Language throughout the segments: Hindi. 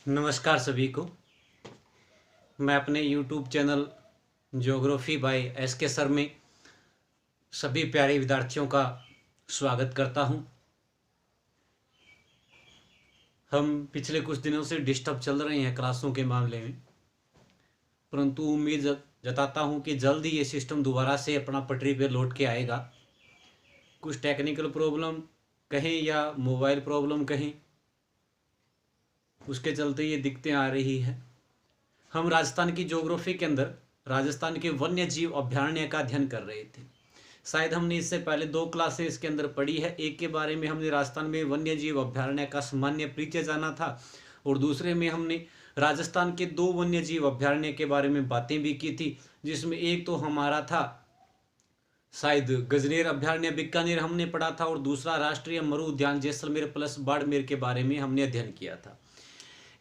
नमस्कार सभी को। मैं अपने YouTube channel geography bye SK sir में सभी प्यारे विद्यार्थियों का स्वागत करता हूं। हम पिछले कुछ दिनों से डिस्टर्ब चल रहे हैं क्लासों के मामले में, परंतु उम्मीद जताता हूं कि जल्द ही ये सिस्टम दोबारा से अपना पटरी पे लौट के आएगा। कुछ टेक्निकल प्रॉब्लम कहें या मोबाइल प्रॉब्लम कहें, उसके चलते ये दिक्कतें आ रही है। हम राजस्थान की ज्योग्राफी के अंदर राजस्थान के वन्य जीव अभ्यारण्य का अध्ययन कर रहे थे। शायद हमने इससे पहले 2 क्लासें इसके अंदर पढ़ी है। एक के बारे में हमने राजस्थान में वन्य जीव अभ्यारण्य का सामान्य परिचय जाना था और दूसरे में हमने राजस्थान के 2 वन्य जीव अभ्यारण्य के बारे में बातें भी की थी, जिसमें एक तो हमारा था शायद गजनेर अभ्यारण्य बीकानेर हमने पढ़ा था और दूसरा राष्ट्रीय मरु उद्यान जैसलमेर प्लस बाड़मेर के बारे में हमने अध्ययन किया था।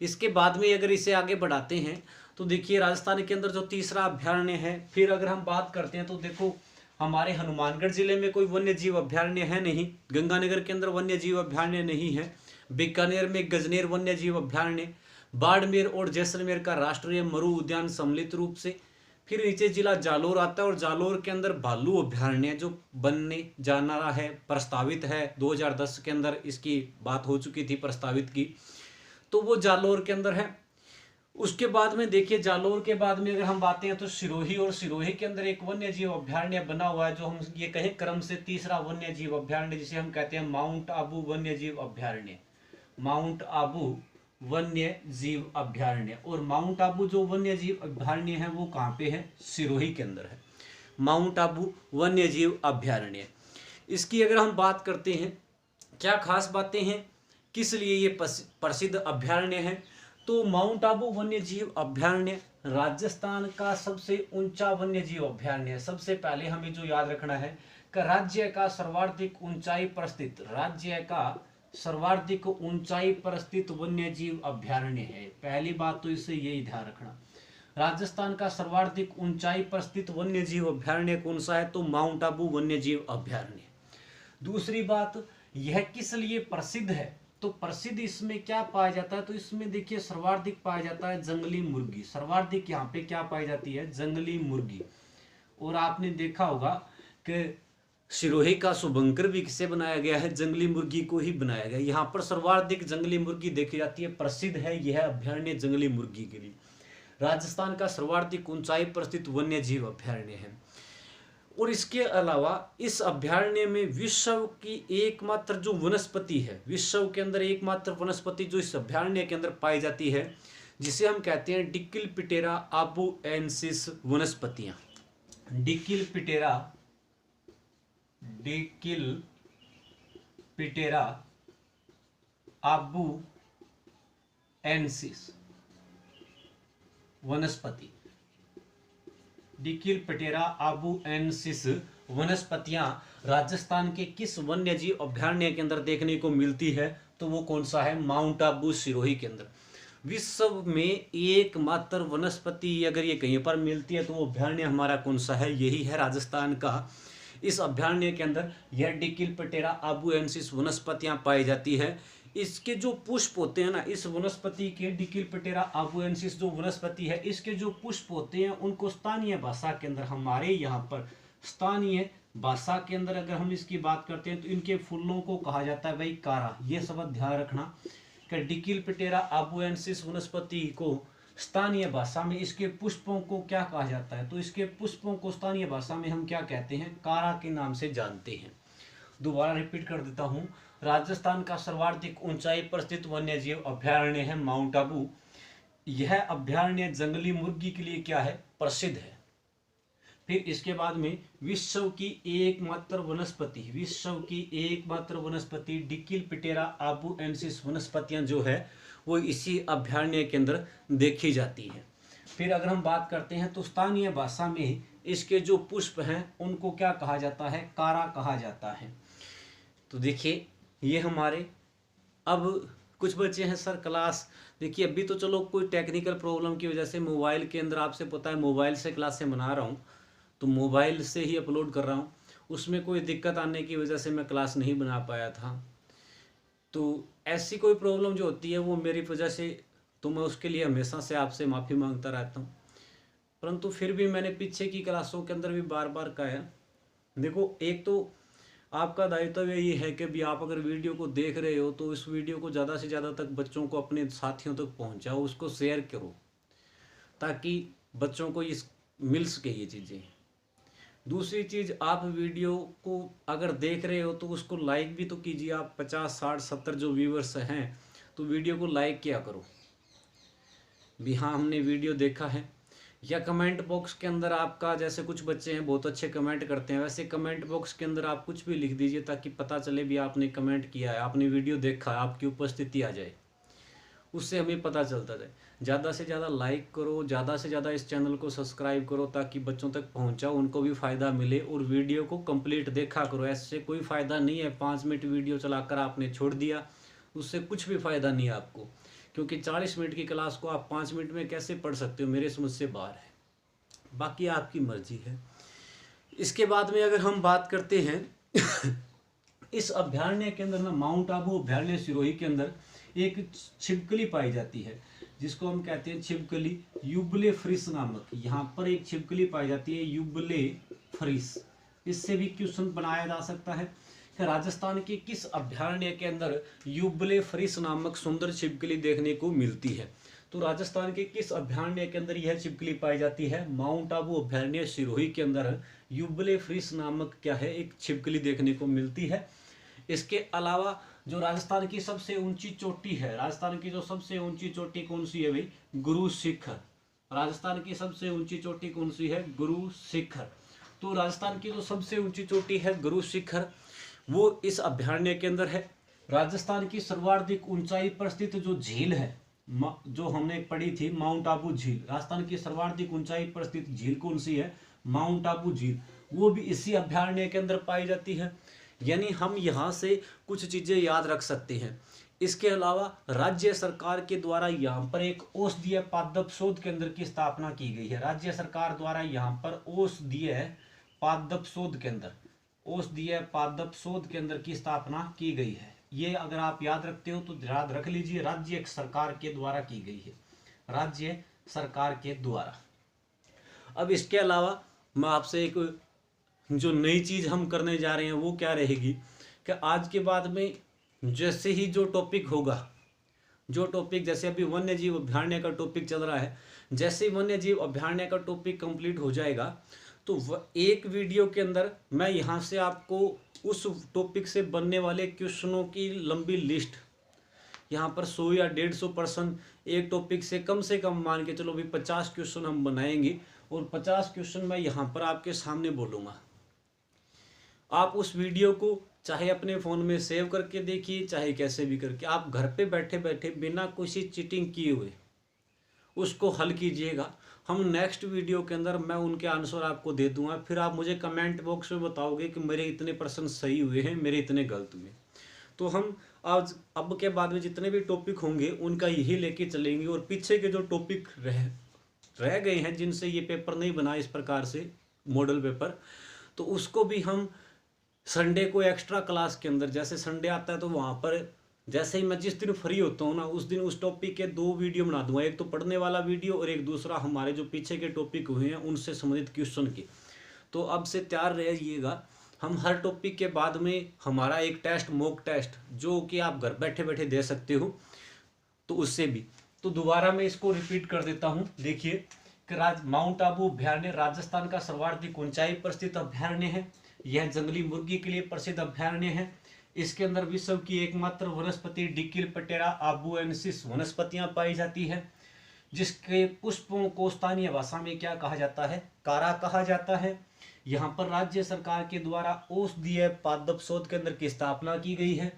इसके बाद में अगर इसे आगे बढ़ाते हैं तो देखिए राजस्थान के अंदर जो तीसरा अभ्यारण्य है, फिर अगर हम बात करते हैं तो देखो हमारे हनुमानगढ़ जिले में कोई वन्य जीव अभ्यारण्य है नहीं, गंगानगर के अंदर वन्य जीव अभ्यारण्य नहीं है, बीकानेर में गजनेर वन्य जीव अभ्यारण्य, बाड़मेर और जैसलमेर का राष्ट्रीय मरु उद्यान सम्मिलित रूप से, फिर नीचे जिला जालोर आता है और जालोर के अंदर भालू अभ्यारण्य जो बनने जाना रहा है, प्रस्तावित है। 2010 के अंदर इसकी बात हो चुकी थी प्रस्तावित की, तो वो जालोर के अंदर है। उसके बाद में देखिए जालोर के बाद में अगर हम बातें हैं तो सिरोही, और सिरोही के अंदर एक वन्य जीव अभ्यारण्य बना हुआ है जो हम ये कहें क्रम से तीसरा वन्य जीव अभ्यारण्य, जिसे हम कहते हैं माउंट आबू वन्य जीव अभ्यारण्य। माउंट आबू वन्य जीव अभ्यारण्य, और माउंट आबू जो वन्य जीव अभ्यारण्य है वो कहाँ पे है? सिरोही के अंदर है माउंट आबू वन्य जीव अभ्यारण्य। इसकी अगर हम बात करते हैं क्या खास बातें हैं, किस लिए ये प्रसिद्ध अभ्यारण्य है, तो माउंट आबू वन्य जीव अभ्यारण्य राजस्थान का सबसे ऊंचा वन्य जीव अभ्यारण्य है। सबसे पहले हमें जो याद रखना है कि राज्य का सर्वाधिक ऊंचाई पर स्थित, राज्य का सर्वाधिक ऊंचाई पर स्थित वन्य जीव अभ्यारण्य है। पहली बात तो इससे यही ध्यान रखना, राजस्थान का सर्वाधिक ऊंचाई पर स्थित वन्य जीव अभ्यारण्य कौन सा है? तो माउंट आबू वन्य जीव अभ्यारण्य। दूसरी बात, यह किस लिए प्रसिद्ध है? तो प्रसिद्ध इसमें क्या पाया जाता है? तो इसमें देखिए सर्वाधिक पाया जाता है जंगली मुर्गी। सर्वाधिक यहाँ पे क्या पाई जाती है? जंगली मुर्गी। और आपने देखा होगा कि सिरोही का शुभंकर भी किससे बनाया गया है? जंगली मुर्गी को ही बनाया गया। यहाँ पर सर्वाधिक जंगली मुर्गी देखी जाती है, प्रसिद्ध है यह अभ्यारण्य जंगली मुर्गी के लिए। राजस्थान का सर्वाधिक ऊंचाई पर स्थित वन्य जीव अभ्यारण्य है। और इसके अलावा इस अभ्यारण्य में विश्व की एकमात्र जो वनस्पति है, विश्व के अंदर एकमात्र वनस्पति जो इस अभ्यारण्य के अंदर पाई जाती है, जिसे हम कहते हैं डिकिलपिटेरा आबुएंसिस वनस्पतियां। डिकिलपिटेरा आबुएंसिस वनस्पति, डिकिलपिटेरा आबुएंसिस वनस्पतियां राजस्थान के किस वन्य जीव अभ्यारण्य के अंदर देखने को मिलती है? तो वो कौन सा है? माउंट आबू सिरोही के अंदर। विश्व में एकमात्र वनस्पति अगर ये कहीं पर मिलती है तो वो अभ्यारण्य हमारा कौन सा है? यही है राजस्थान का। इस अभ्यारण्य के अंदर यह डिकिलपिटेरा आबुएंसिस वनस्पतियां पाई जाती है। इसके जो पुष्प होते हैं ना, इस वनस्पति के डिकिलपिटेरा आबुएंसिस जो वनस्पति है, इसके जो पुष्प होते हैं उनको स्थानीय भाषा के अंदर, हमारे यहाँ पर स्थानीय भाषा के अंदर अगर हम इसकी बात करते हैं तो इनके फूलों को कहा जाता है भाई कारा। ये शब्द ध्यान रखना कि डिकिलपिटेरा आबुएंसिस वनस्पति को स्थानीय भाषा में इसके पुष्पों को क्या कहा जाता है? तो इसके पुष्पों को स्थानीय भाषा में हम क्या कहते हैं? कारा के नाम से जानते हैं। दोबारा रिपीट कर देता हूं, राजस्थान का सर्वाधिक ऊंचाई पर स्थित वन्य जीव अभ्यारण्य है माउंट आबू। यह अभ्यारण्य जंगली मुर्गी के लिए क्या है? प्रसिद्ध है। फिर इसके बाद में विश्व की एकमात्र वनस्पति डिकिलपिटेरा आबुएंसिस वनस्पतियां जो है वो इसी अभ्यारण्य के अंदर देखी जाती है। फिर अगर हम बात करते हैं तो स्थानीय भाषा में इसके जो पुष्प हैं उनको क्या कहा जाता है? कारा कहा जाता है। तो देखिए ये हमारे, अब कुछ बच्चे हैं सर क्लास, देखिए अभी तो चलो कोई टेक्निकल प्रॉब्लम की वजह से मोबाइल के अंदर, आपसे पता है मोबाइल से क्लासें बना रहा हूँ, तो मोबाइल से ही अपलोड कर रहा हूँ, उसमें कोई दिक्कत आने की वजह से मैं क्लास नहीं बना पाया था। तो ऐसी कोई प्रॉब्लम जो होती है वो मेरी वजह से तो मैं उसके लिए हमेशा से आपसे माफ़ी मांगता रहता हूँ। परंतु फिर भी मैंने पीछे की क्लासों के अंदर भी बार बार कहा है, देखो एक तो आपका दायित्व यही है कि भी आप अगर वीडियो को देख रहे हो तो इस वीडियो को ज़्यादा से ज़्यादा तक बच्चों को, अपने साथियों तक पहुँचाओ, उसको शेयर करो ताकि बच्चों को इस मिल सके ये चीज़ें। दूसरी चीज़, आप वीडियो को अगर देख रहे हो तो उसको लाइक भी तो कीजिए। आप 50 60 70 जो व्यूवर्स हैं तो वीडियो को लाइक किया करो भी हाँ हमने वीडियो देखा है। या कमेंट बॉक्स के अंदर आपका, जैसे कुछ बच्चे हैं बहुत अच्छे कमेंट करते हैं, वैसे कमेंट बॉक्स के अंदर आप कुछ भी लिख दीजिए ताकि पता चले भी आपने कमेंट किया है, आपने वीडियो देखा है, आपकी उपस्थिति आ जाए, उससे हमें पता चलता जाए। ज़्यादा से ज़्यादा लाइक करो, ज़्यादा से ज़्यादा इस चैनल को सब्सक्राइब करो ताकि बच्चों तक पहुंचाओ, उनको भी फ़ायदा मिले। और वीडियो को कंप्लीट देखा करो, ऐसे कोई फ़ायदा नहीं है 5 मिनट वीडियो चलाकर आपने छोड़ दिया, उससे कुछ भी फ़ायदा नहीं है आपको, क्योंकि 40 मिनट की क्लास को आप 5 मिनट में कैसे पढ़ सकते हो, मेरे समझ से बाहर है। बाकी आपकी मर्जी है। इसके बाद में अगर हम बात करते हैं इस अभ्यारण्य के अंदर ना, माउंट आबू अभ्यारण्य सिरोही के अंदर एक छिपकली पाई जाती है जिसको हम कहते हैं छिपकली युबले फ्रिस नामक। यहाँ पर एक छिपकली पाई जाती है युबले फ्रिस। इससे भी क्वेश्चन बनाया जा सकता है कि राजस्थान के किस अभ्यारण्य के अंदर युबले फ्रिस नामक सुंदर छिपकली देखने को मिलती है। तो राजस्थान के किस अभ्यारण्य के अंदर यह छिपकली पाई जाती है? माउंट आबू अभ्यारण्य सिरोही के अंदर युबले फ्रिस नामक क्या है, एक छिपकली देखने को मिलती है। इसके अलावा जो राजस्थान की सबसे ऊंची चोटी है, राजस्थान की जो सबसे ऊंची चोटी कौन सी है भाई? गुरु शिखर। राजस्थान की सबसे ऊंची चोटी कौन सी है? गुरु शिखर। तो राजस्थान की जो सबसे ऊंची चोटी है गुरु शिखर, वो इस अभ्यारण्य के अंदर है। राजस्थान की सर्वाधिक ऊंचाई पर स्थित जो झील है, जो हमने पढ़ी थी माउंट आबू झील, राजस्थान की सर्वाधिक ऊंचाई पर स्थित झील कौन सी है? माउंट आबू झील। वो भी इसी अभ्यारण्य के अंदर पाई जाती है। यानी हम यहाँ से कुछ चीजें याद रख सकते हैं। इसके अलावा राज्य सरकार के द्वारा यहाँ पर एक औषधीय पादप शोध केंद्र की स्थापना की गई है। राज्य सरकार द्वारा यहाँ पर औषधीय पादप शोध केंद्र, औषधीय पादप शोध केंद्र की स्थापना की गई है। ये अगर आप याद रखते हो तो याद रख लीजिए, राज्य सरकार के द्वारा की गई है, राज्य सरकार के द्वारा। अब इसके अलावा मैं आपसे एक जो नई चीज हम करने जा रहे हैं वो क्या रहेगी कि आज के बाद में जैसे ही जो टॉपिक होगा, जो टॉपिक जैसे अभी वन्य जीव अभ्यारण्य का टॉपिक चल रहा है, जैसे ही वन्य जीव अभ्यारण्य का टॉपिक कंप्लीट हो जाएगा तो एक वीडियो के अंदर मैं यहाँ से आपको उस टॉपिक से बनने वाले क्वेश्चनों की लंबी लिस्ट, यहाँ पर 100 या 150% एक टॉपिक से कम मान के चलो भी 50 क्वेश्चन हम बनाएंगे और 50 क्वेश्चन मैं यहाँ पर आपके सामने बोलूँगा। आप उस वीडियो को चाहे अपने फ़ोन में सेव करके देखिए, चाहे कैसे भी करके, आप घर पे बैठे बैठे बिना किसी चीटिंग किए हुए उसको हल कीजिएगा। हम नेक्स्ट वीडियो के अंदर मैं उनके आंसर आपको दे दूंगा, फिर आप मुझे कमेंट बॉक्स में बताओगे कि मेरे इतने % सही हुए हैं, मेरे इतने गलत हुए। तो हम आज अब के बाद में जितने भी टॉपिक होंगे उनका यही लेके चलेंगे, और पीछे के जो टॉपिक रह गए हैं जिनसे ये पेपर नहीं बना इस प्रकार से मॉडल पेपर, तो उसको भी हम संडे को एक्स्ट्रा क्लास के अंदर, जैसे संडे आता है तो वहाँ पर जैसे ही मैं जिस दिन फ्री होता हूँ ना उस दिन उस टॉपिक के 2 वीडियो बना दूंगा, एक तो पढ़ने वाला वीडियो और एक दूसरा हमारे जो पीछे के टॉपिक हुए हैं उनसे संबंधित क्वेश्चन के। तो अब से तैयार रहिएगा। हम हर टॉपिक के बाद में हमारा एक टेस्ट, मॉक टेस्ट, जो कि आप घर बैठे बैठे दे सकते हो, तो उससे भी। तो दोबारा मैं इसको रिपीट कर देता हूँ। देखिए कि माउंट आबू अभ्यारण्य राजस्थान का सर्वाधिक ऊंचाई पर स्थित अभ्यारण्य है। यह जंगली मुर्गी के लिए प्रसिद्ध अभ्यारण्य है। इसके अंदर विश्व की एकमात्र वनस्पति डिकिलपटेरा आबुएंसिस वनस्पतियां पाई जाती है, जिसके पुष्पों को स्थानीय भाषा में क्या कहा जाता है? कारा कहा जाता है। यहाँ पर राज्य सरकार के द्वारा औषधीय पादप शोध केंद्र की स्थापना की गई है।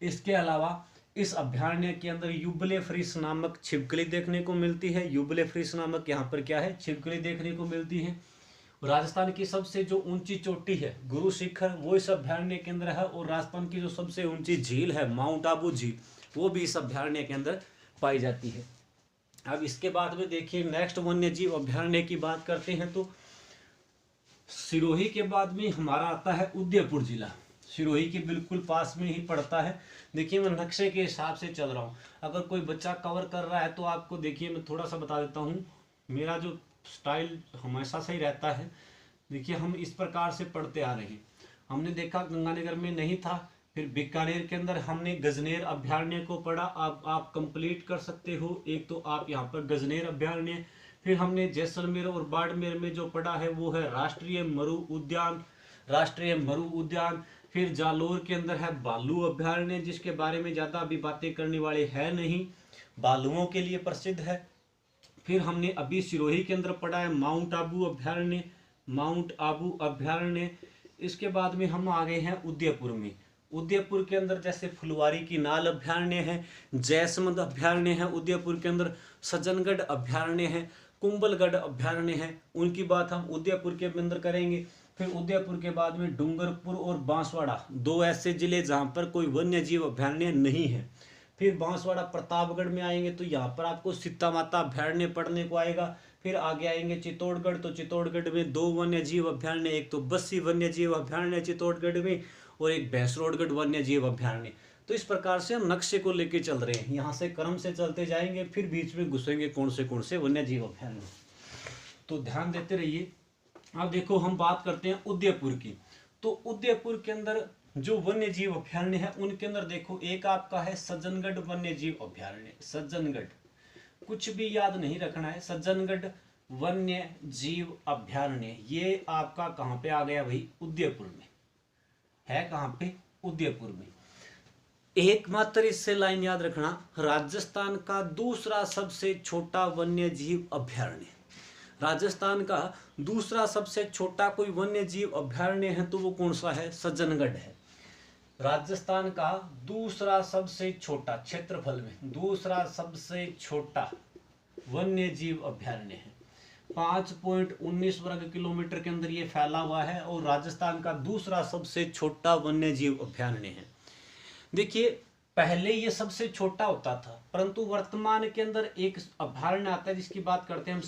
इसके अलावा इस अभ्यारण्य के अंदर युबले फ्रिस नामक छिपकली देखने को मिलती है। युबले फ्रिस नामक यहाँ पर क्या है? छिपकली देखने को मिलती है। राजस्थान की सबसे जो ऊंची चोटी है गुरु शिखर, वो इस अभ्यारण्य के अंदर है। और राजस्थान की जो सबसे ऊंची झील है माउंट आबू झील, वो भी इस अभ्यारण्य के अंदर पाई जाती है। अब इसके बाद में देखिए नेक्स्ट वन्य जीव अभ्यारण्य की बात करते हैं तो सिरोही के बाद में हमारा आता है उदयपुर जिला। सिरोही के बिल्कुल पास में ही पड़ता है। देखिए मैं नक्शे के हिसाब से चल रहा हूँ, अगर कोई बच्चा कवर कर रहा है तो आपको देखिए मैं थोड़ा सा बता देता हूँ, मेरा जो स्टाइल हमेशा से ही रहता है। देखिए हम इस प्रकार से पढ़ते आ रहे हैं। हमने देखा गंगानगर में नहीं था, फिर बीकानेर के अंदर हमने गजनेर अभ्यारण्य को पढ़ा। आप कंप्लीट कर सकते हो, एक तो आप यहाँ पर गजनेर अभ्यारण्य, फिर हमने जैसलमेर और बाड़मेर में जो पढ़ा है वो है राष्ट्रीय मरु उद्यान। फिर जालोर के अंदर है भालू अभ्यारण्य, जिसके बारे में ज़्यादा अभी बातें करने वाले हैं नहीं, भालुओं के लिए प्रसिद्ध है। फिर हमने अभी सिरोही के अंदर पढ़ा है माउंट आबू अभ्यारण्य। इसके बाद में हम आ गए हैं उदयपुर में। उदयपुर के अंदर जैसे फुलवारी की नाल अभ्यारण्य है, जैसमंद अभ्यारण्य है, उदयपुर के अंदर सज्जनगढ़ अभ्यारण्य है, कुंभलगढ़ अभ्यारण्य है, उनकी बात हम उदयपुर के अंदर करेंगे। फिर उदयपुर के बाद में डूंगरपुर और बांसवाड़ा, दो ऐसे जिले जहाँ पर कोई वन्य जीव अभ्यारण्य नहीं है। फिर बांसवाड़ा प्रतापगढ़ में आएंगे तो यहाँ पर आपको सीता माता अभ्यारण्य पढ़ने को आएगा। फिर आगे आएंगे चित्तौड़गढ़, तो चित्तौड़गढ़ में दो वन्य जीव अभ्यारण्य, एक तो बस्सी वन्य जीव अभ्यारण्य चित्तौड़गढ़ में और एक भैंसरोडगढ़ वन्य जीव अभ्यारण्य। तो इस प्रकार से हम नक्शे को लेके चल रहे हैं, यहाँ से क्रम से चलते जाएंगे, फिर बीच में घुसेंगे कौन से वन्य जीव अभ्यारण्य। तो ध्यान देते रहिए। अब देखो हम बात करते हैं उदयपुर की। तो उदयपुर के अंदर जो वन्य जीव अभ्यारण्य है उनके अंदर देखो, एक आपका है सज्जनगढ़ वन्य जीव अभ्यारण्य। सज्जनगढ़, कुछ भी याद नहीं रखना है, सज्जनगढ़ वन्य जीव अभ्यारण्य, ये आपका कहाँ पे आ गया भाई? उदयपुर में है। कहाँ पे? उदयपुर में। एकमात्र इससे लाइन याद रखना, राजस्थान का दूसरा सबसे छोटा वन्य जीव अभ्यारण्य। राजस्थान का दूसरा सबसे छोटा कोई वन्य जीव अभ्यारण्य है तो वो कौन सा है? सज्जनगढ़ है। राजस्थान का दूसरा सबसे छोटा, क्षेत्रफल में दूसरा सबसे छोटा वन्य जीव अभ्यारण्य है। 5.19 वर्ग किलोमीटर के अंदर ये फैला हुआ है और राजस्थान का दूसरा सबसे छोटा वन्य जीव अभ्यारण्य है। देखिए पहले ये सबसे छोटा होता था, परंतु वर्तमान के अंदर एक अभ्यारण्य आता है जिसकी बात करते हैं हम,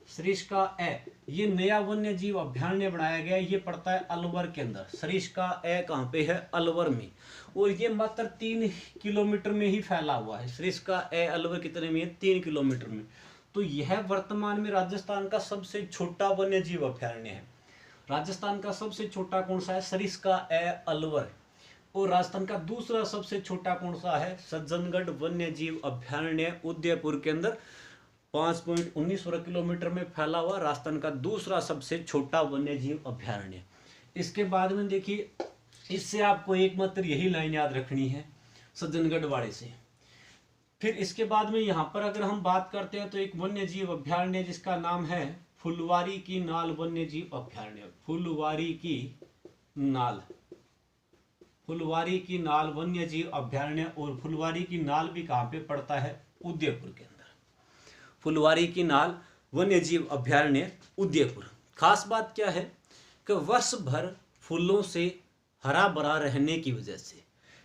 सरिस्का ए। ये नया वन्य जीव अभ्यारण्य बनाया गया, ये पड़ता है अलवर के अंदर। सरिस्का ए कहाँ पे है? अलवर में। और ये मात्र 3 किलोमीटर में ही फैला हुआ है। सरिस्का ए अलवर कितने में है? 3 किलोमीटर में। तो यह वर्तमान में राजस्थान का सबसे छोटा वन्य जीव अभ्यारण्य है। राजस्थान का सबसे छोटा कौन सा है? सरिस्का ए अलवर। और राजस्थान का दूसरा सबसे छोटा कौन सा है? सज्जनगढ़ वन्य जीव अभ्यारण्य उदयपुर के अंदर 5.19 वर्ग किलोमीटर में फैला हुआ राजस्थान का दूसरा सबसे छोटा वन्य जीव अभ्यारण्य। इसके बाद में देखिए, इससे आपको एकमात्र यही लाइन याद रखनी है, सज्जनगढ़ वाले से। फिर इसके बाद में यहाँ पर अगर हम बात करते हैं तो एक वन्य जीव अभ्यारण्य जिसका नाम है फुलवारी की नाल वन्य जीव अभ्यारण्य। फुलवारी की नाल वन्य जीव अभ्यारण्य। और फुलवारी की नाल भी कहाँ पे पड़ता है? उदयपुर के अंदर। फुलवारी की नाल वन्य जीव अभ्यारण्य उदयपुर। खास बात क्या है कि वर्ष भर फूलों से हरा भरा रहने की वजह से,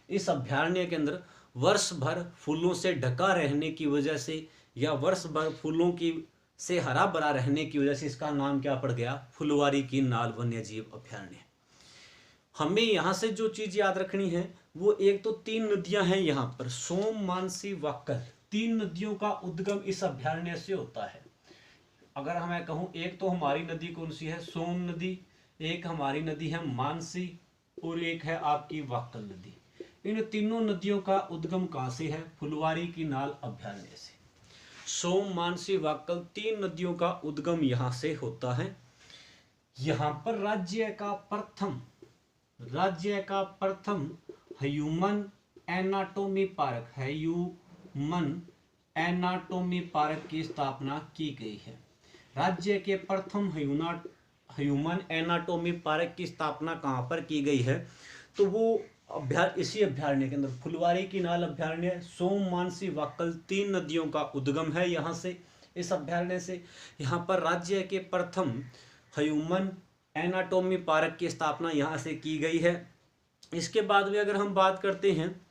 इस अभ्यारण्य के अंदर वर्ष भर फूलों से ढका रहने की वजह से, या वर्ष भर फूलों की से हरा भरा रहने की वजह से इसका नाम क्या पड़ गया? फुलवारी की नाल वन्य जीव अभ्यारण्य। हमें यहाँ से जो चीज याद रखनी है वो, एक तो 3 नदियां हैं यहाँ पर, सोम, मानसी, वाक्कल। 3 नदियों का उद्गम इस अभ्यारण्य से होता है। अगर मैं कहूँ, एक तो हमारी नदी कौन सी है? सोम नदी, एक हमारी नदी है मानसी, और एक है आपकी वाक्कल नदी। इन तीनों नदियों का उद्गम कहाँ से है? फुलवारी की नाल अभ्यारण्य से। सोम, मानसी, वाक्कल 3 नदियों का उद्गम यहाँ से होता है। यहाँ पर राज्य का प्रथम ह्यूमन एनाटॉमी पार्क की स्थापना की गई है। राज्य के प्रथम ह्यूमन एनाटॉमी पार्क की स्थापना कहाँ पर की गई है? तो वो इसी अभ्यारण्य के अंदर, फुलवारी की नाल अभ्यारण्य, सोम, मानसी, वाक्कल 3 नदियों का उद्गम है यहाँ से, इस अभ्यारण्य से। यहाँ पर राज्य के प्रथम ह्यूमन एनाटॉमी पार्क की स्थापना यहाँ से की गई है। इसके बाद में अगर हम बात करते हैं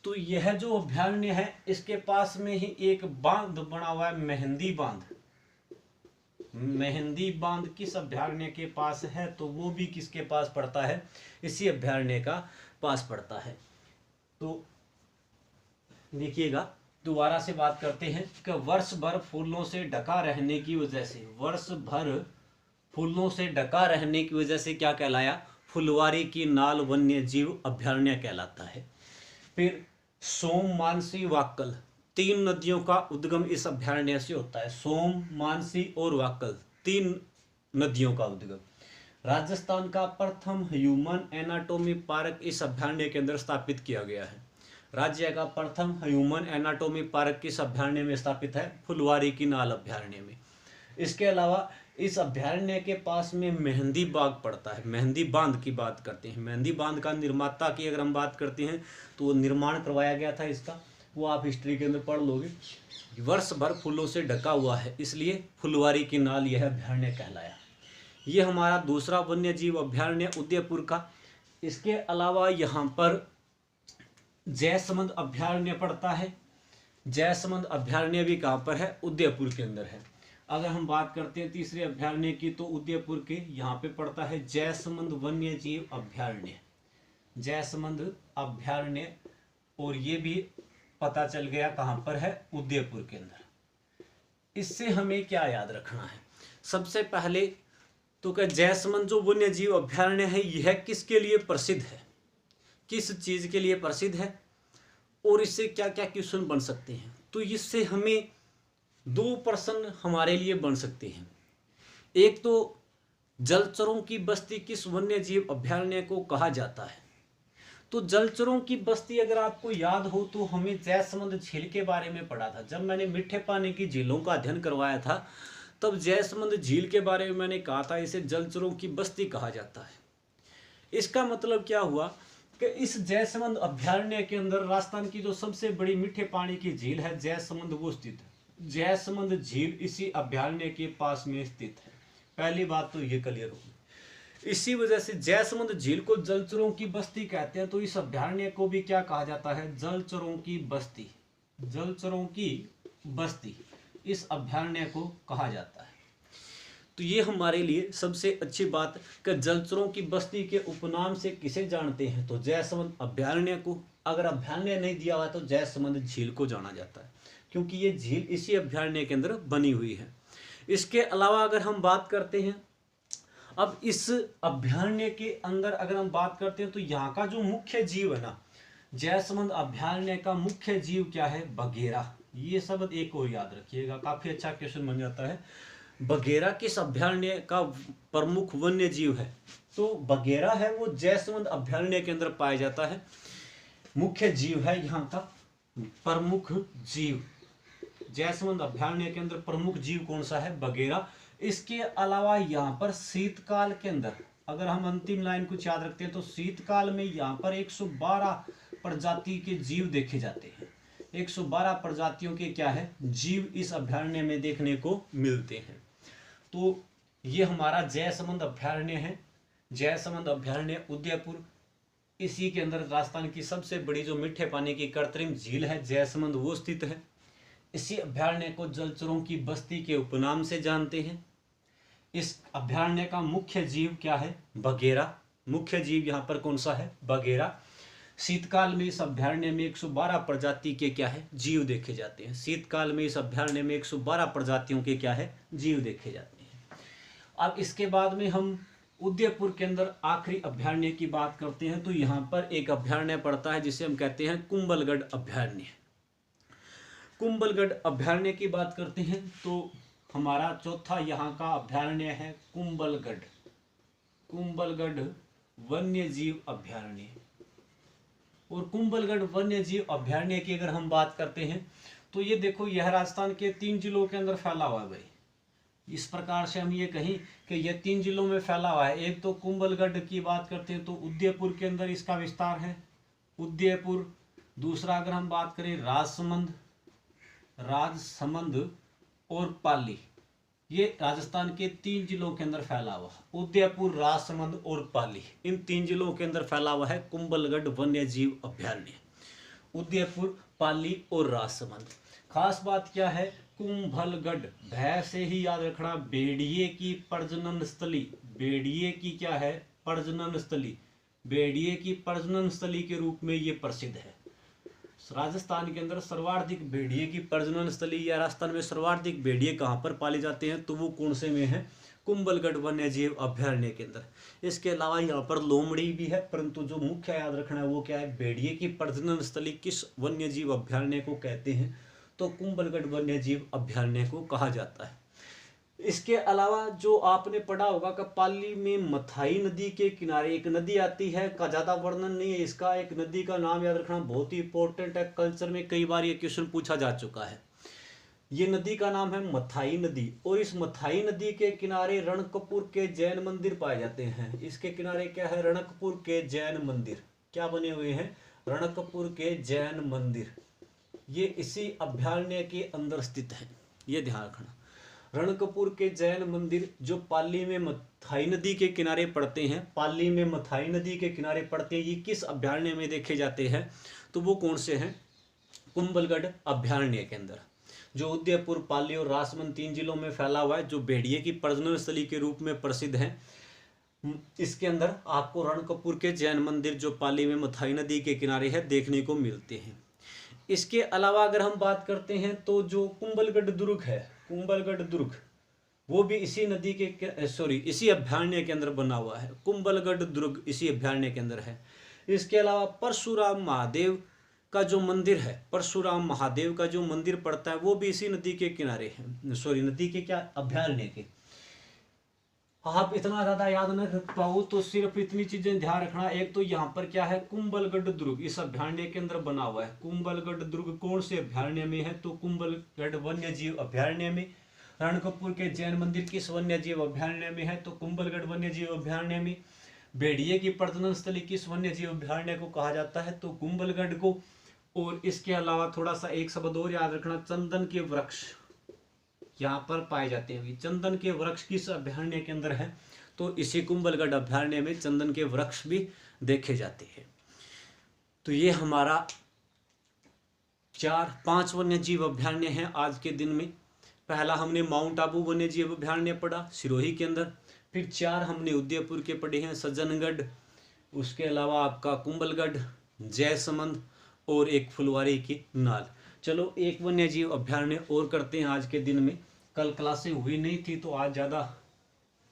तो यह जो अभ्यारण्य है इसके पास में ही एक बांध बना हुआ है, मेहंदी बांध। मेहंदी बांध किस अभयारण्य के पास है, तो वो भी किसके पास पड़ता है, इसी अभयारण्य का पास पड़ता है। तो देखिएगा, दोबारा से बात करते हैं कि वर्ष भर फूलों से ढका रहने की वजह से, वर्ष भर फूलों से ढका रहने की वजह से क्या कहलाया, फुलवारी की नाल वन्य जीव अभयारण्य कहलाता है। फिर सोम, मानसी, वाक्कल, 3 नदियों का उद्गम इस अभयारण्य से होता है। सोम, मानसी और वाक्कल 3 नदियों का उद्गम। राजस्थान का प्रथम ह्यूमन एनाटॉमी पार्क इस अभयारण्य के अंदर स्थापित किया गया है। राज्य का प्रथम ह्यूमन एनाटॉमी पार्क किस अभयारण्य में स्थापित है, फुलवारी की नाल अभयारण्य में। इसके अलावा इस अभयारण्य के पास में मेहंदी बाग पड़ता है। मेहंदी बांध की बात करते हैं, मेहंदी बांध का निर्माता की अगर हम बात करते हैं तो वो निर्माण करवाया गया था इसका, वो आप हिस्ट्री के अंदर पढ़ लोगे। वर्ष भर फूलों से ढका हुआ है, इसलिए फुलवारी की नाल यह अभयारण्य कहलाया। ये हमारा दूसरा वन्य जीव अभयारण्य उदयपुर का। इसके अलावा यहाँ पर जयसमंद अभयारण्य पड़ता है। जयसमंद अभयारण्य भी कहाँ पर है, उदयपुर के अंदर है। अगर हम बात करते हैं तीसरे अभयारण्य की, तो उदयपुर के यहाँ पे पड़ता है जयसमंद वन्य जीव अभयारण्य, जयसमंद अभयारण्य, और ये भी पता चल गया कहाँ पर है, उदयपुर के अंदर। इससे हमें क्या याद रखना है, सबसे पहले तो क्या जयसमंद जो वन्य जीव अभयारण्य है यह किसके लिए प्रसिद्ध है, किस चीज के लिए प्रसिद्ध है, और इससे क्या क्या क्वेश्चन बन सकते हैं। तो इससे हमें 2 प्रश्न हमारे लिए बन सकते हैं। एक तो जलचरों की बस्ती किस वन्य जीव अभयारण्य को कहा जाता है। तो जलचरों की बस्ती अगर आपको याद हो तो हमें जयसमंद झील के बारे में पढ़ा था। जब मैंने मीठे पानी की झीलों का अध्ययन करवाया था तब जयसमंद झील के बारे में मैंने कहा था इसे जलचरों की बस्ती कहा जाता है। इसका मतलब क्या हुआ कि इस जयसमंद अभयारण्य के अंदर राजस्थान की जो सबसे बड़ी मीठे पानी की झील है जयसमंद, वो स्थित है। जयसमंद झील इसी अभयारण्य के पास में स्थित है। पहली बात तो ये क्लियर होगी। इसी वजह से जयसमंद झील को जलचरों की बस्ती कहते हैं। तो इस अभयारण्य को भी क्या कहा जाता है, जलचरों की बस्ती, जलचरों की बस्ती इस अभयारण्य को कहा जाता है। तो ये हमारे लिए सबसे अच्छी बात कि जलचरों की बस्ती के उपनाम से किसे जानते हैं, तो जयसमंद अभयारण्य को। अगर अभयारण्य नहीं दिया हुआ तो जयसमंद झील को जाना जाता है, क्योंकि ये झील इसी अभयारण्य के अंदर बनी हुई है। इसके अलावा अगर हम बात करते हैं, अब इस अभयारण्य के अंदर अगर हम बात करते हैं तो यहाँ का जो मुख्य जीव है ना, जयसमंद अभयारण्य का मुख्य जीव क्या है, बघेरा। ये शब्द एक और याद रखिएगा, काफी अच्छा क्वेश्चन बन जाता है। बघेरा किस अभयारण्य का प्रमुख वन्य जीव है, तो बघेरा है वो जयसमंद अभयारण्य के अंदर पाया जाता है, मुख्य जीव है यहाँ का, प्रमुख जीव। जयसमंद अभयारण्य के अंदर प्रमुख जीव कौन सा है, बघेरा। इसके अलावा यहाँ पर शीतकाल के अंदर अगर हम अंतिम लाइन कुछ याद रखते हैं तो शीतकाल में यहाँ पर 112 प्रजाति के जीव देखे जाते हैं। 112 प्रजातियों के क्या है, जीव इस अभयारण्य में देखने को मिलते हैं। तो ये हमारा जयसमंद अभयारण्य है। जयसमंद अभयारण्य उदयपुर, इसी के अंदर राजस्थान की सबसे बड़ी जो मीठे पानी की कृत्रिम झील है जयसमंद, वो स्थित है। इसी अभयारण्य को जलचरों की बस्ती के उपनाम से जानते हैं। इस अभयारण्य का मुख्य जीव क्या है, बघेरा। मुख्य जीव यहाँ पर कौन सा है, बघेरा। शीतकाल में इस अभयारण्य में 112 प्रजाति के क्या है, जीव देखे जाते हैं। शीतकाल में इस अभयारण्य में 112 प्रजातियों के क्या है, जीव देखे जाते हैं। अब इसके बाद में हम उदयपुर के अंदर आखिरी अभयारण्य की बात करते हैं। तो यहाँ पर एक अभयारण्य पड़ता है जिसे हम कहते हैं कुंभलगढ़ अभयारण्य। कुंभलगढ़ अभयारण्य की बात करते हैं तो हमारा चौथा यहाँ का अभयारण्य है कुंभलगढ़, कुंभलगढ़ वन्य जीव अभयारण्य। और कुंभलगढ़ वन्य जीव अभयारण्य की अगर हम बात करते हैं तो ये देखो, यह राजस्थान के 3 जिलों के अंदर फैला हुआ है भाई। इस प्रकार से हम ये कहें कि यह 3 जिलों में फैला हुआ है। एक तो कुंभलगढ़ की बात करते हैं तो उदयपुर के अंदर इसका विस्तार है, उदयपुर। दूसरा अगर हम बात करें राजसमंद, राजसमंद और पाली, ये राजस्थान के 3 जिलों के अंदर फैला हुआ है। उदयपुर, राजसमंद और पाली, इन 3 जिलों के अंदर फैला हुआ है कुंभलगढ़ वन्य जीव अभयारण्य। उदयपुर, पाली और राजसमंद। खास बात क्या है कुंभलगढ़, भय से ही याद रखना, भेड़िए की प्रजनन स्थली, भेड़िए की क्या है, प्रजनन स्थली, भेड़िए की प्रजनन स्थली के रूप में ये प्रसिद्ध है। राजस्थान के अंदर सर्वाधिक भेड़िए की प्रजनन स्थली या राजस्थान में सर्वाधिक भेड़िए कहाँ पर पाले जाते हैं, तो वो कौन से में है, कुंभलगढ़ वन्य जीव अभ्यारण्य के अंदर। इसके अलावा यहाँ पर लोमड़ी भी है, परंतु जो मुख्य याद रखना है वो क्या है, भेड़िए की प्रजनन स्थली किस वन्य जीव अभ्यारण्य को कहते हैं, तो कुंभलगढ़ वन्य जीव अभ्यारण्य को कहा जाता है। इसके अलावा जो आपने पढ़ा होगा कि पाली में मथाई नदी के किनारे एक नदी आती है, का ज्यादा वर्णन नहीं है इसका, एक नदी का नाम याद रखना बहुत ही इंपॉर्टेंट है, कल्चर में कई बार ये क्वेश्चन पूछा जा चुका है। ये नदी का नाम है मथाई नदी, और इस मथाई नदी के किनारे रणकपुर के जैन मंदिर पाए जाते हैं। इसके किनारे क्या है, रणकपुर के जैन मंदिर, क्या बने हुए हैं, रणकपुर के जैन मंदिर, ये इसी अभ्यारण्य के अंदर स्थित है, ये ध्यान रखना। रणकपुर के जैन मंदिर जो पाली में मथाई नदी के किनारे पड़ते हैं, पाली में मथाई नदी के किनारे पड़ते हैं, ये किस अभ्यारण्य में देखे जाते हैं, तो वो कौन से हैं, कुंभलगढ़ अभ्यारण्य के अंदर, जो उदयपुर, पाली और राजसमंद 3 जिलों में फैला हुआ है, जो भेड़िए की प्रजनन स्थली के रूप में प्रसिद्ध है। इसके अंदर आपको रणकपुर के जैन मंदिर जो पाली में मथाई नदी के किनारे है देखने को मिलते हैं। इसके अलावा अगर हम बात करते हैं तो जो कुंभलगढ़ दुर्ग है, कुंभलगढ़ दुर्ग वो भी इसी नदी के इसी अभ्यारण्य के अंदर बना हुआ है, कुंभलगढ़ दुर्ग इसी अभ्यारण्य के अंदर है। इसके अलावा परशुराम महादेव का जो मंदिर है, परशुराम महादेव का जो मंदिर पड़ता है वो भी इसी नदी के किनारे है, नदी के क्या, अभ्यारण्य के। आप इतना ज्यादा याद न रख पाओ तो सिर्फ इतनी चीजें ध्यान रखना, एक तो यहाँ पर क्या है, कुंभलगढ़ दुर्ग इस अभ्यारण्य के अंदर बना हुआ है। कुंभलगढ़ दुर्ग कौन से अभ्यारण्य में है, तो कुंभलगढ़ वन्य जीव अभ्यारण्य में। रणकपुर के जैन मंदिर किस वन्य जीव अभ्यारण्य में है, तो कुंभलगढ़ वन्य जीव अभ्यारण्य में। भेड़िए की प्रजनन स्थली किस वन्य जीव अभ्यारण्य को कहा जाता है, तो कुंभलगढ़ को। और इसके अलावा थोड़ा सा एक शब्द और याद रखना, चंदन के वृक्ष यहाँ पर पाए जाते हैं। चंदन के वृक्ष किस अभ्यारण्य के अंदर है, तो इसी कुंभलगढ़ अभ्यारण्य में चंदन के वृक्ष भी देखे जाते हैं। तो ये हमारा 4-5 वन्य जीव अभ्यारण्य है आज के दिन में। पहला हमने माउंट आबू वन्य जीव अभ्यारण्य पढ़ा सिरोही के अंदर, फिर 4 हमने उदयपुर के पढ़े हैं, सज्जनगढ़, उसके अलावा आपका कुंभलगढ़, जयसमंद और एक फुलवारी की नाल। चलो एक वन्य जीव अभ्यारण्य और करते हैं आज के दिन में। कल क्लासें हुई नहीं थी तो आज ज़्यादा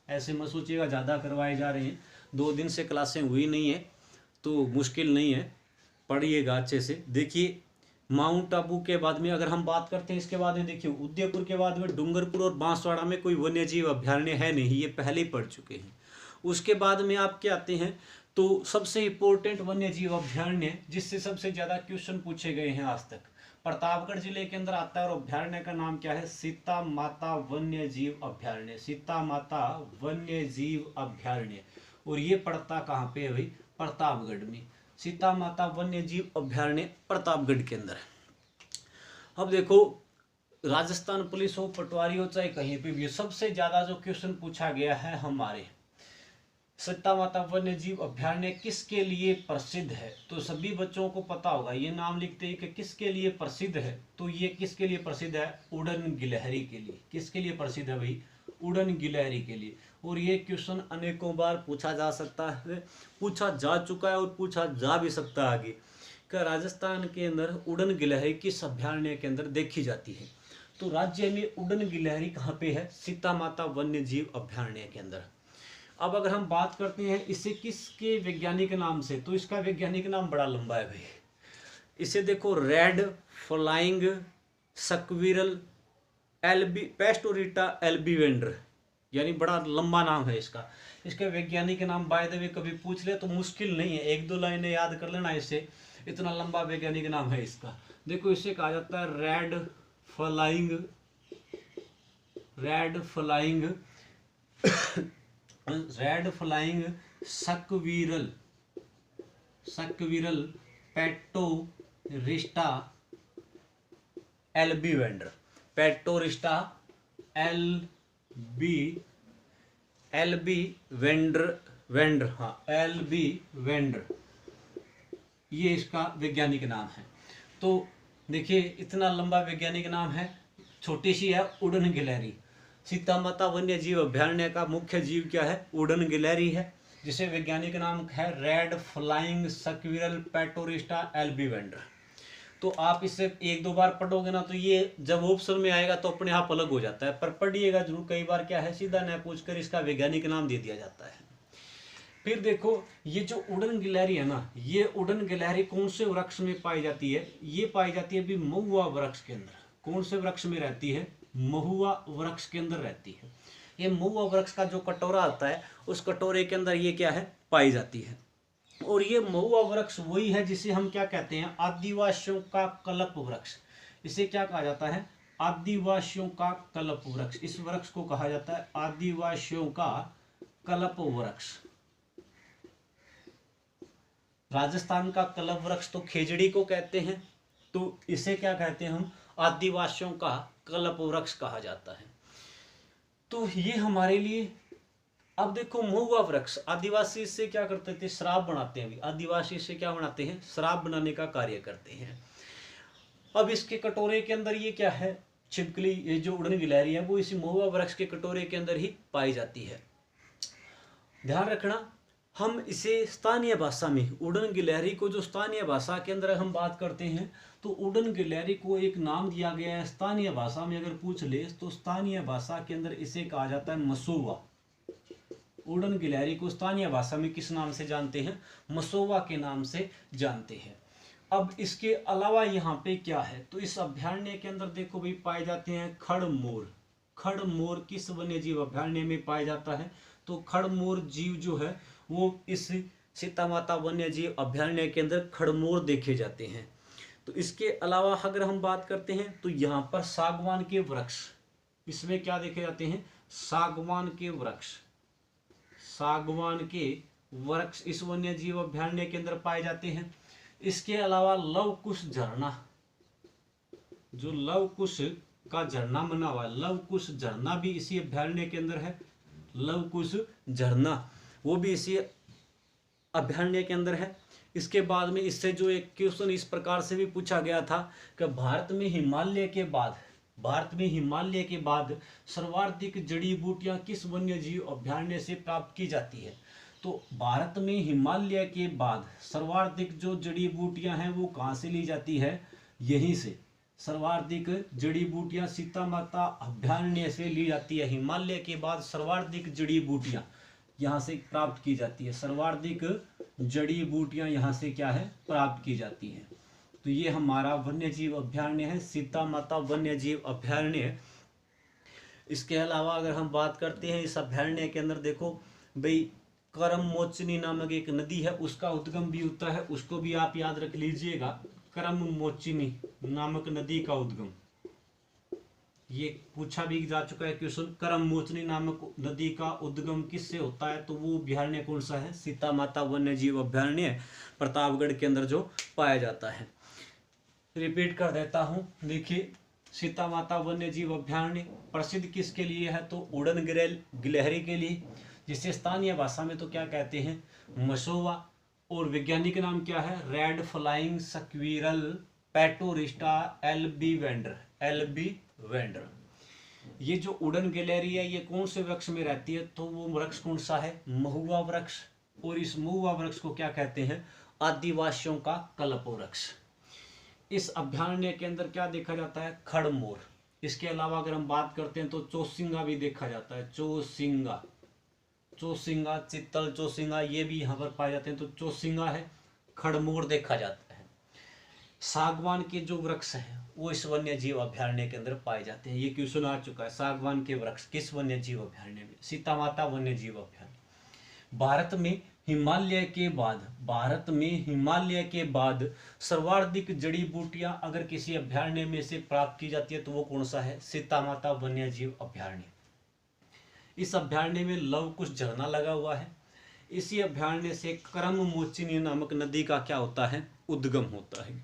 ऐसे मत सोचिएगा ज़्यादा करवाए जा रहे हैं, 2 दिन से क्लासें हुई नहीं है तो मुश्किल नहीं है, पढ़िएगा अच्छे से। देखिए माउंट आबू के बाद में अगर हम बात करते हैं, इसके बाद में देखिए उदयपुर के बाद में डूंगरपुर और बांसवाड़ा में कोई वन्य जीव अभ्यारण्य है नहीं, ये पहले ही पढ़ चुके हैं। उसके बाद में आप क्या आते हैं, तो सबसे इम्पोर्टेंट वन्य जीव अभ्यारण्य जिससे सबसे ज़्यादा क्वेश्चन पूछे गए हैं आज तक, प्रतापगढ़ जिले के अंदर आता है और अभ्यारण्य का नाम क्या है, सीता माता वन्य जीव अभ्यारण्य, सीता माता वन्य जीव अभ्यारण्य। और ये पड़ता कहाँ पे है भाई, प्रतापगढ़ में, सीता माता वन्य जीव अभ्यारण्य प्रतापगढ़ के अंदर है। अब देखो राजस्थान पुलिस हो, पटवारी हो, चाहे कहीं पे भी, सबसे ज्यादा जो क्वेश्चन पूछा गया है हमारे सीता माता वन्य जीव अभ्यारण्य किसके लिए प्रसिद्ध है, तो सभी बच्चों को पता होगा, ये नाम लिखते हैं कि किसके लिए प्रसिद्ध है, तो ये किसके लिए प्रसिद्ध है, उड़न गिलहरी के लिए। किसके लिए प्रसिद्ध है भाई, उड़न गिलहरी के लिए। और ये क्वेश्चन अनेकों बार पूछा जा सकता है, पूछा जा चुका है और पूछा जा भी सकता है आगे, कि राजस्थान के अंदर उड़न गिलहरी किस अभ्यारण्य के अंदर देखी जाती है, तो राज्य में उड़न गिलहरी कहाँ पे है, सीता माता वन्य जीव अभ्यारण्य के अंदर। अब अगर हम बात करते हैं इसे किसके वैज्ञानिक नाम से, तो इसका वैज्ञानिक नाम बड़ा लंबा है भाई, इसे देखो रेड फ्लाइंग सक्विरल पेस्टोरिटा एल्बीवेंडर, यानी बड़ा लंबा नाम है इसका। इसका वैज्ञानिक नाम बाय द वे कभी पूछ ले तो मुश्किल नहीं है, 1-2 लाइनें याद कर लेना इससे, इतना लंबा वैज्ञानिक नाम है इसका। देखो इसे कहा जाता है रेड फ्लाइंग सक्विरल पेटोरिस्टा एल्बीवेंडर, पेटोरिस्टा एल्बीवेंडर, हाँ एल्बीवेंडर, ये इसका वैज्ञानिक नाम है। तो देखिए इतना लंबा वैज्ञानिक नाम है, छोटी सी है उड़न गिलहरी। सीता माता वन्य जीव अभ्यारण्य का मुख्य जीव क्या है? उड़न गिलहरी है, जिसे वैज्ञानिक नाम है रेड फ्लाइंग स्क्विरल पैटोरिस्टा एल्बीवेंडर। तो आप इसे एक दो बार पढ़ोगे ना तो ये जब ऑप्शन में आएगा तो अपने आप अलग हो जाता है, पर पढ़िएगा जरूर। कई बार क्या है, सीधा न पूछकर इसका वैज्ञानिक नाम दे दिया जाता है। फिर देखो, ये जो उड़न गिलहरी है ना, ये उड़न गिलहरी कौन से वृक्ष में पाई जाती है? ये पाई जाती है भी महुआ वृक्ष के अंदर। कौन से वृक्ष में रहती है? महुआ वृक्ष के अंदर रहती है। ये महुआ वृक्ष का जो कटोरा आता है, उस कटोरे के अंदर ये क्या है? पाई जाती है। और ये महुआ वृक्ष वही है जिसे हम क्या कहते हैं? आदिवासियों का कल्प वृक्ष। इसे क्या कहा जाता है? आदिवासियों का कल्प वृक्ष। इस वृक्ष को कहा जाता है आदिवासियों का कल्प वृक्ष। राजस्थान का कल्प वृक्ष तो खेजड़ी को कहते हैं, तो इसे क्या कहते हैं हम? आदिवासियों का कल्प वृक्ष कहा जाता है। तो ये हमारे लिए, अब देखो महुआ वृक्ष, आदिवासी इससे क्या करते थे? शराब बनाते हैं। आदिवासी इससे क्या बनाते हैं? शराब बनाने का कार्य करते हैं। अब इसके कटोरे के अंदर ये क्या है? छिपकली, ये जो उड़न गिलहरी है वो इसी महुआ वृक्ष के कटोरे के अंदर ही पाई जाती है। ध्यान रखना, हम इसे स्थानीय भाषा में, उड़न गिलहरी को जो स्थानीय भाषा के अंदर हम बात करते हैं, तो उड़न गिलहरी को एक नाम दिया गया है स्थानीय भाषा में। अगर पूछ ले तो स्थानीय भाषा के अंदर इसे कहा जाता है मसोवा। उड़न गिलहरी को स्थानीय भाषा में किस नाम से जानते हैं? मसोवा के नाम से जानते हैं। अब इसके अलावा यहाँ पे क्या है? तो इस अभ्यारण्य के अंदर देखो भाई पाए जाते हैं खड़मोर। खड़मोर किस वन्य जीव अभ्यारण्य में पाया जाता है? तो खड़मोर जीव जो है वो इस सीता माता वन्य जीव अभ्यारण्य के अंदर खड़मोर देखे जाते हैं। तो इसके अलावा अगर हम बात करते हैं तो यहाँ पर सागवान के वृक्ष, इसमें क्या देखे जाते हैं? सागवान के वृक्ष। सागवान के वृक्ष इस वन्य जीव अभ्यारण्य के अंदर पाए जाते हैं। इसके अलावा लवकुश झरना, जो लवकुश का झरना बना हुआ है, लवकुश झरना भी इसी अभ्यारण्य के अंदर है। लवकुश झरना वो भी इसी अभ्यारण्य के अंदर है। इसके बाद में इससे जो एक क्वेश्चन इस प्रकार से भी पूछा गया था कि भारत में हिमालय के बाद सर्वाधिक जड़ी बूटियां किस वन्य जीव अभ्यारण्य से प्राप्त की जाती है? तो भारत में हिमालय के बाद सर्वाधिक जो जड़ी बूटियां हैं वो कहाँ से ली जाती है? यहीं से। सर्वाधिक जड़ी बूटियां सीता माता अभ्यारण्य से ली जाती है। हिमालय के बाद सर्वाधिक जड़ी बूटियां यहाँ से प्राप्त की जाती है। सर्वाधिक जड़ी बूटियां यहाँ से क्या है? प्राप्त की जाती हैं। तो ये हमारा वन्य जीव अभ्यारण्य है, सीता माता वन्य जीव अभ्यारण्य। इसके अलावा अगर हम बात करते हैं इस अभ्यारण्य के अंदर, देखो भाई करम मोचनी नामक एक नदी है, उसका उद्गम भी होता है, उसको भी आप याद रख लीजिएगा। करम मोचनी नामक नदी का उद्गम, ये पूछा भी जा चुका है क्वेश्चन। करम मोचनी नामक नदी का उद्गम किससे होता है? तो वो अभ्यारण्य कौन सा है? सीता माता वन्य जीव अभ्यारण्य प्रतापगढ़ के अंदर जो पाया जाता है। रिपीट कर देता हूँ, देखिए सीता माता वन्य जीव अभ्यारण्य प्रसिद्ध किसके लिए है? तो उड़न गिलहरी के लिए, जिसे स्थानीय भाषा में तो क्या कहते हैं? मसोवा। और वैज्ञानिक नाम क्या है? Red flying squirrel Petaurista albiventer. ये जो उड़न गिलहरी है ये कौन से वृक्ष में रहती है? तो वो वृक्ष कौन सा है? महुआ वृक्ष। और इस महुआ वृक्ष को क्या कहते हैं? आदिवासियों का कल्प वृक्ष। इस अभ्यारण्य के अंदर क्या देखा जाता है? खड़मोर। इसके अलावा अगर हम बात करते हैं तो चौसिंगा भी देखा जाता है। चौसिंगा, चित्तल चौसिंगा ये भी यहाँ पर पाए जाते हैं। तो चौसिंगा है, खड़मोर देखा जाता है। सागवान के जो वृक्ष हैं वो इस वन्य जीव अभ्यारण्य के अंदर पाए जाते हैं। ये क्वेश्चन आ चुका है। सागवान के वृक्ष किस वन्य जीव अभ्यारण्य में? सीता माता वन्य जीव अभ्यारण्य। भारत में हिमालय के बाद सर्वाधिक जड़ी बूटियां अगर किसी अभ्यारण्य में से प्राप्त की जाती है तो वो कौन सा है? सीता माता वन्य जीव अभ्यारण्य। इस अभ्यारण्य में लवकुश झरना लगा हुआ है। इसी अभ्यारण्य से करम मोचिनी नामक नदी का क्या होता है? उद्गम होता है।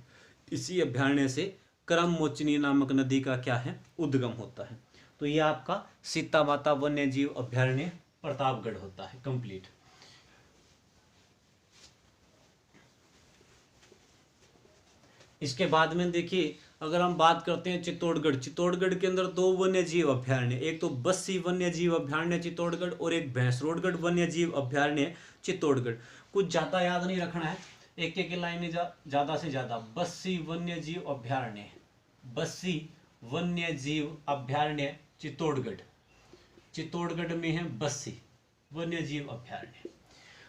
इसी अभ्यारण्य से करम मोचिनी नामक नदी का क्या है? उद्गम होता है। तो ये आपका सीता माता वन्य जीव अभ्यारण्य प्रतापगढ़ होता है कंप्लीट। इसके बाद में देखिए अगर हम बात करते हैं चित्तौड़गढ़, चित्तौड़गढ़ के अंदर दो वन्य जीव अभ्यारण्य, एक तो बस्सी वन्य जीव अभ्यारण्य चित्तौड़गढ़ और एक भैंसरोडगढ़ वन्य जीव अभ्यारण्य चित्तौड़गढ़। कुछ ज़्यादा याद नहीं रखना है, एक एक लाइन में ज़्यादा से ज़्यादा। बस्सी वन्य जीव अभ्यारण्य, बस्सी वन्य जीव अभ्यारण्य चित्तौड़गढ़, चित्तौड़गढ़ में है बस्सी वन्य जीव अभ्यारण्य।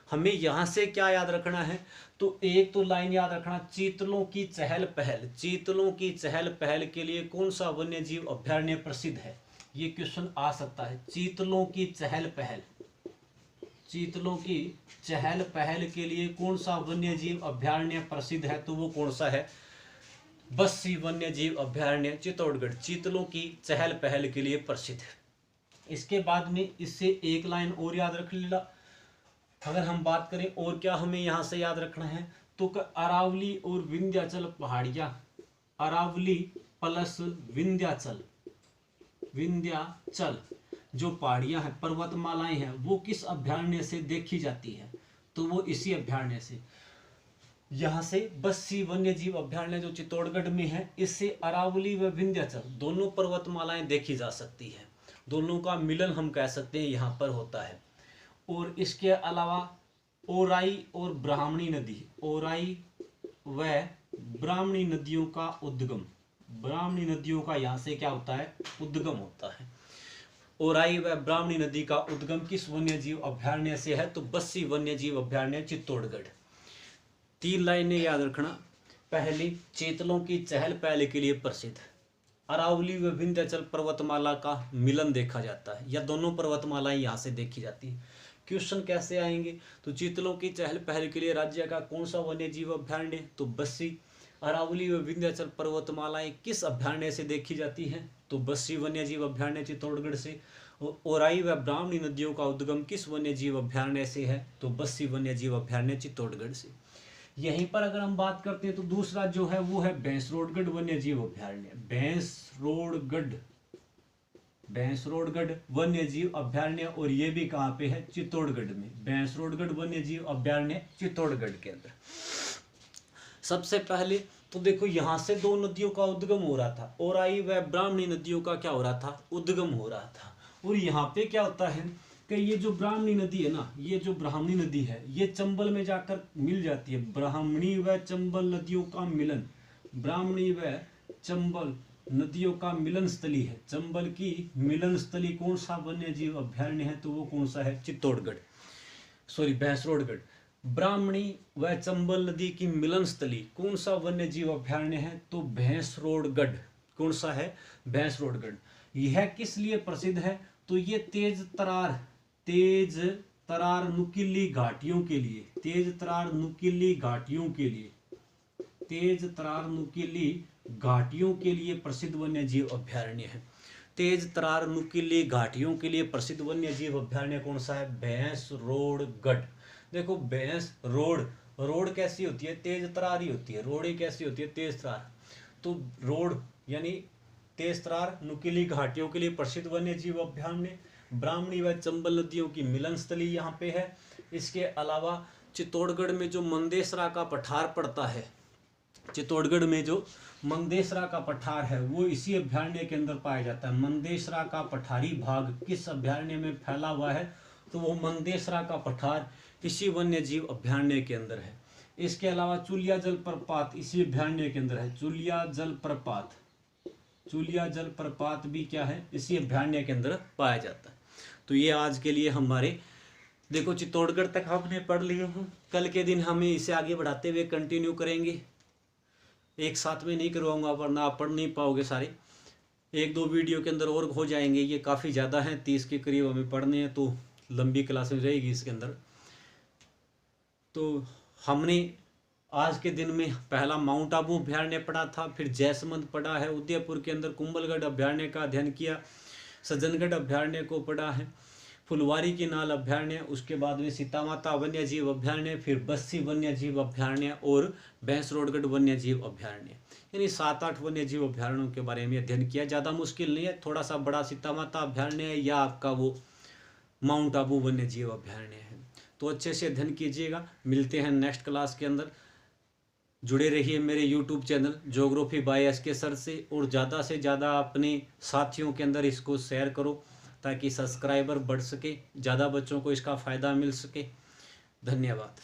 हमें यहाँ से क्या याद रखना है, तो एक तो लाइन याद रखना, चीतलों की चहल पहल, चीतलों की चहल पहल के लिए कौन सा वन्य जीव अभ्यारण्य प्रसिद्ध है, ये क्वेश्चन आ सकता है। चीतलों की चहल पहल, चीतलों की चहल पहल के लिए कौन सा वन्य जीव अभ्यारण्य प्रसिद्ध है, तो वो कौन सा है, बस्सी वन्य जीव अभ्यारण्य चित्तौड़गढ़, चीतलों की चहल पहल के लिए प्रसिद्ध है। इसके बाद में इससे एक लाइन और याद रख लेना। अगर हम बात करें और क्या हमें यहाँ से याद रखना है, तो अरावली और विंध्याचल पहाड़ियाँ, अरावली प्लस विंध्याचल, विंध्याचल जो पहाड़ियाँ हैं, पर्वतमालाएं हैं, वो किस अभ्यारण्य से देखी जाती है, तो वो इसी अभ्यारण्य से। यहाँ से बस्सी वन्य जीव अभ्यारण्य जो चित्तौड़गढ़ में है, इससे अरावली व विंध्याचल दोनों पर्वतमालाएं देखी जा सकती है, दोनों का मिलन हम कह सकते हैं यहाँ पर होता है। और इसके अलावा ओराई और ब्राह्मणी नदी, ओराई व ब्राह्मणी नदियों का उद्गम, ब्राह्मणी नदियों का यहाँ से क्या होता है, उद्गम होता है। ओराई व ब्राह्मणी नदी का उद्गम किस वन्य जीव अभ्यारण्य से है, तो बस्सी वन्य जीव अभ्यारण्य चित्तौड़गढ़। 3 लाइनें याद रखना। पहली, चीतलों की चहल पहल के लिए प्रसिद्ध, अरावली व विंध्याचल पर्वतमाला का मिलन देखा जाता है, या दोनों पर्वतमालाएं यहाँ से देखी जाती है। क्वेश्चन कैसे आएंगे, तो चीतलों की चहल पहल के लिए राज्य का कौन सा वन्य जीव अभ्यारण्य, तो बस्सी। अरावली व विंध्याचल पर्वतमालाएं किस अभ्यारण्य से देखी जाती हैं, तो बस्सी वन्य जीव अभ्यारण्य चित्तौड़गढ़ से। और ओराई व ब्राह्मणी नदियों का उद्गम किस वन्य जीव अभ्यारण्य से है, तो बस्सी वन्य जीव अभ्यारण्य चित्तौड़गढ़ से। यहीं पर अगर हम बात करते हैं तो दूसरा जो है वो है भैंसरोडगढ़ वन्य जीव अभ्यारण्य, भैंसरोडगढ़, भैंसरोडगढ़ वन्य जीव अभ्यारण्य, और ये भी कहाँ पे है, चित्तौड़गढ़ में, भैंसरोडगढ़ वन्य जीव अभ्यारण्य चित्तौड़गढ़ के अंदर। सबसे पहले तो देखो यहाँ से दो नदियों का उद्गम हो रहा था, ओराई व ब्राह्मणी नदियों का क्या हो रहा था, उद्गम हो रहा था। और यहाँ पे क्या होता है कि ये जो ब्राह्मणी नदी है ना, ये जो ब्राह्मणी नदी है, ये चंबल में जाकर मिल जाती है। ब्राह्मणी व चंबल नदियों का मिलन, ब्राह्मणी व चंबल नदियों का मिलन स्थली है, चंबल की मिलन स्थली कौन सा वन्य जीव अभ्यारण्य है, तो वो कौन सा है, चित्तौड़गढ़, सॉरी भैंसरोडगढ़। ब्राह्मणी व चंबल नदी की मिलन स्थली कौन सा वन्य जीव अभ्यारण्य है, तो भैंसरोडगढ़, कौन सा है, भैंसरोडगढ़। यह किस लिए प्रसिद्ध है, तो ये तेज तरार नुकीली घाटियों के लिए, तेज तरार नुकीली घाटियों के लिए, तेज तरार नुकीली घाटियों के लिए प्रसिद्ध वन्य जीव अभ्यारण्य है। तेज तरार नुकीली घाटियों के लिए प्रसिद्ध वन्य जीव अभ्यारण्य कौन सा है, भैंसरोडगढ़। देखो भैंस रोड कैसी होती है, तेज तरार ही होती है, रोड ही कैसी होती है, तेज तरार। तो रोड यानी तेज तरार नुकीली घाटियों के लिए प्रसिद्ध वन्य जीव अभ्यारण्य, ब्राह्मणी व चंबल नदियों की मिलन स्थली यहाँ पे है। इसके अलावा चित्तौड़गढ़ में जो मंदेसरा का पठार पड़ता है, चित्तौड़गढ़ में जो मंदेसरा का पठार है वो इसी अभ्यारण्य के अंदर पाया जाता है। मंदेसरा का पठारी भाग किस अभ्यारण्य में फैला हुआ है, तो वो मंदेसरा का पठार इसी वन्य जीव अभ्यारण्य के अंदर है। इसके अलावा चुलिया जलप्रपात इसी अभ्यारण्य के अंदर है, चुलिया जलप्रपात, चुलिया जलप्रपात भी क्या है, इसी अभ्यारण्य के अंदर पाया जाता है। तो ये आज के लिए हमारे, देखो चित्तौड़गढ़ तक हमने पढ़ लिए हैं, कल के दिन हमें इसे आगे बढ़ाते हुए कंटिन्यू करेंगे। एक साथ में नहीं करवाऊंगा वरना आप पढ़ नहीं पाओगे सारे, 1-2 वीडियो के अंदर और हो जाएंगे, ये काफ़ी ज़्यादा हैं, 30 के करीब हमें पढ़ने हैं, तो लंबी क्लासेस रहेगी इसके अंदर। तो हमने आज के दिन में पहला माउंट आबू अभ्यारण्य पढ़ा था, फिर जैसमंद पढ़ा है, उदयपुर के अंदर कुंभलगढ़ अभ्यारण्य का अध्ययन किया, सज्जनगढ़ अभ्यारण्य को पढ़ा है, फुलवारी की नाल अभ्यारण्य, उसके बाद में सीतामाता वन्य जीव अभ्यारण्य, फिर बस्सी वन्य जीव अभ्यारण्य और भैंसरोडगढ़ वन्य जीव अभ्यारण्य, यानी 7-8 वन्य जीव अभ्यारण्यों के बारे में अध्ययन किया। ज़्यादा मुश्किल नहीं है, थोड़ा सा बड़ा सीतामाता अभ्यारण्य है या आपका वो माउंट आबू वन्य जीव अभ्यारण्य है, तो अच्छे से अध्ययन कीजिएगा। मिलते हैं नेक्स्ट क्लास के अंदर। जुड़े रहिए मेरे YouTube channel geography by SK sir से, और ज़्यादा से ज़्यादा अपने साथियों के अंदर इसको शेयर करो ताकि सब्सक्राइबर बढ़ सके, ज़्यादा बच्चों को इसका फ़ायदा मिल सके। धन्यवाद।